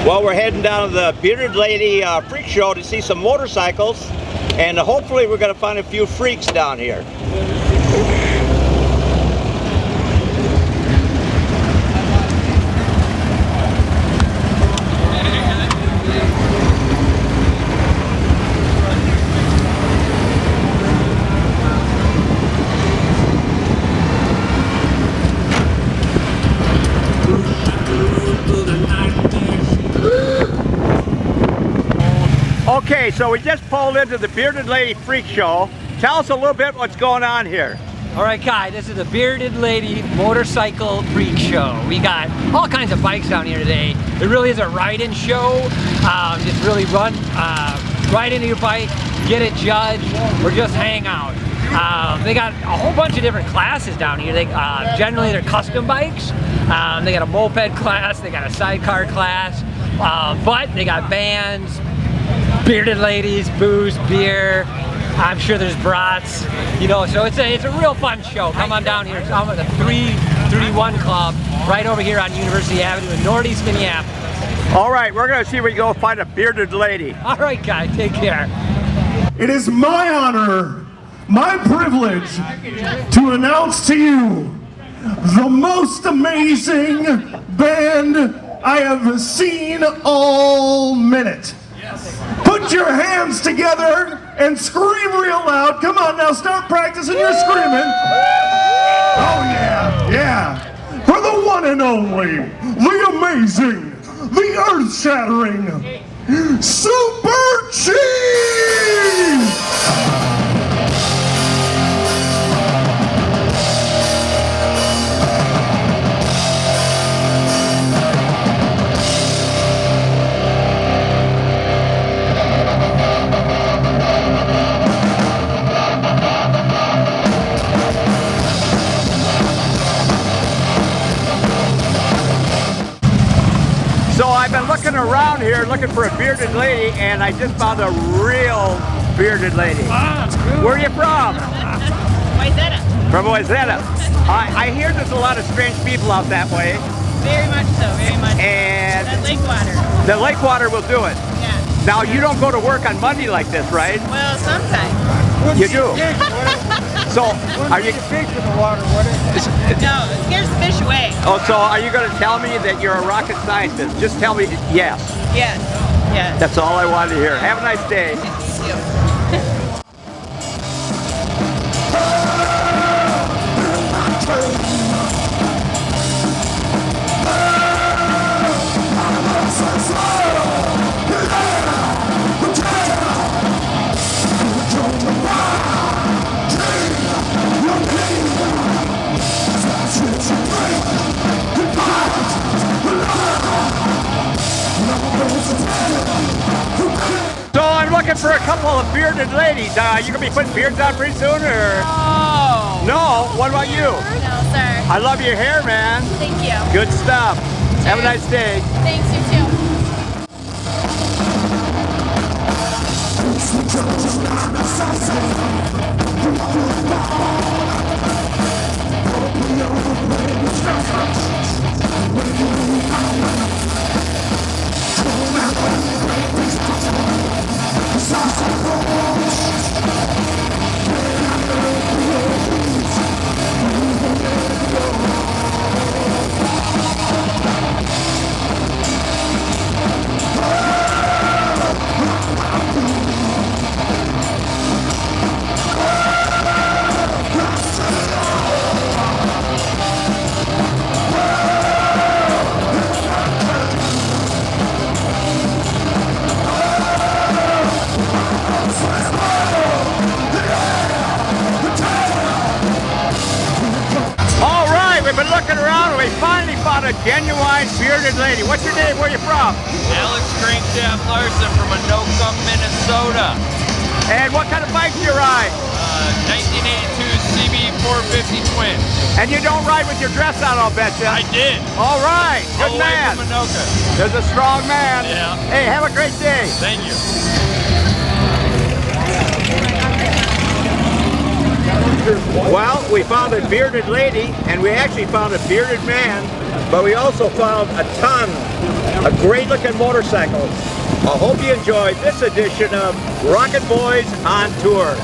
Well, we're heading down to the Bearded Lady Freak Show to see some motorcycles, and hopefully we're going to find a few freaks down here. Okay, so we just pulled into the Bearded Lady Freak Show. Tell us a little bit what's going on here. All right, Kai, this is the Bearded Lady Motorcycle Freak Show. We got all kinds of bikes down here today. It really is a ride-in show. Just really ride into your bike, get it judged, or just hang out. They got a whole bunch of different classes down here. They generally they're custom bikes. They got a moped class, they got a sidecar class, but they got bands, bearded ladies, booze, beer. I'm sure there's brats, you know. So it's a real fun show. Come on down here. I'm at the 331 Club right over here on University Avenue in Northeast Minneapolis. All right, we're gonna see if we can go find a bearded lady. All right, guys, take care. It is my honor, my privilege to announce to you the most amazing band I have seen all minute. Put your hands together and scream real loud. Come on now, start practicing your screaming. Oh yeah, yeah. For the one and only, the amazing, the earth-shattering, Super Chief! So I've been looking around here looking for a bearded lady, and I just found a real bearded lady. Where are you from? Wayzata. From Wayzata. I hear there's a lot of strange people out that way. Very much so, very much. And that lake water. The lake water will do it. Yeah. Now you don't go to work on Monday like this, right? Well, sometimes. You do. So are you fish in the water? What is it? No, it scares the fish away. Oh, so are you going to tell me that you're a rocket scientist? Just tell me yes. Yes. Yes. That's all I wanted to hear. Have a nice day. So I'm looking for a couple of bearded ladies. You gonna be putting beards on pretty soon, or? Oh. No. What about you? No, sir. I love your hair, man. Thank you. Good stuff. Have a nice day. Thanks, you too. We've been looking around and we finally found a genuine bearded lady. What's your name? Where are you from? Alex Crankshaft Larson from Anoka, Minnesota. And what kind of bike do you ride? 1982 CB 450 Twin. And you don't ride with your dress on, I'll bet you. I did. All right. Good All the way man. from Anoka. There's a strong man. Yeah. Hey, have a great day. Thank you. Well, we found a bearded lady, and we actually found a bearded man, but we also found a ton a great looking motorcycle. I hope you enjoyed this edition of Rockin' Boys on Tour.